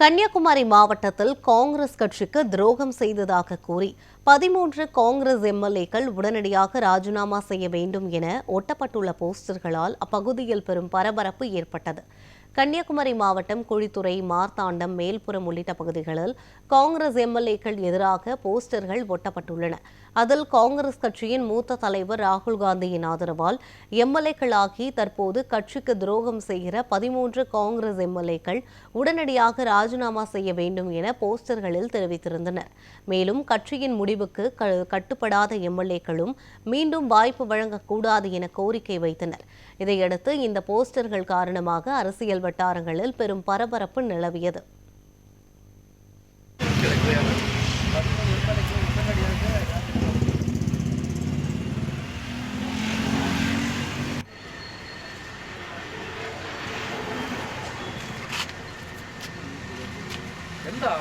கன்னியாகுமரி மாவட்டத்தில் காங்கிரஸ் கட்சிக்கு துரோகம் செய்ததாக கூறி 13 காங்கிரஸ் எம்எல்ஏக்கள் உடனடியாக ராஜினாமா செய்ய வேண்டும் என ஒட்டப்பட்டுள்ள போஸ்டர்களால் அப்பகுதியில் பெரும் பரபரப்பு ஏற்பட்டது. கன்னியாகுமரி மாவட்டம் குழித்துறை, மார்த்தாண்டம், மேல்புறம் உள்ளிட்ட பகுதிகளில் காங்கிரஸ் எம்எல்ஏக்கள் எதிராக போஸ்டர்கள் ஒட்டப்பட்டுள்ளன. அதில் காங்கிரஸ் கட்சியின் மூத்த தலைவர் ராகுல் காந்தியின் ஆதரவால் எம்எல்ஏக்களாகி தற்போது கட்சிக்கு துரோகம் செய்கிற 13 காங்கிரஸ் எம்எல்ஏக்கள் உடனடியாக ராஜினாமா செய்ய வேண்டும் என போஸ்டர்களில் தெரிவித்திருந்தனர். மேலும் கட்சியின் முடிவுக்கு கட்டுப்படாத எம்எல்ஏக்களும் மீண்டும் வாய்ப்பு வழங்கக்கூடாது என கோரிக்கை வைத்தனர். இதையடுத்து இந்த போஸ்டர்கள் காரணமாக அரசியல் வட்டாரங்களில் பெரும் பரபரப்பு நிலவியது. എന്താ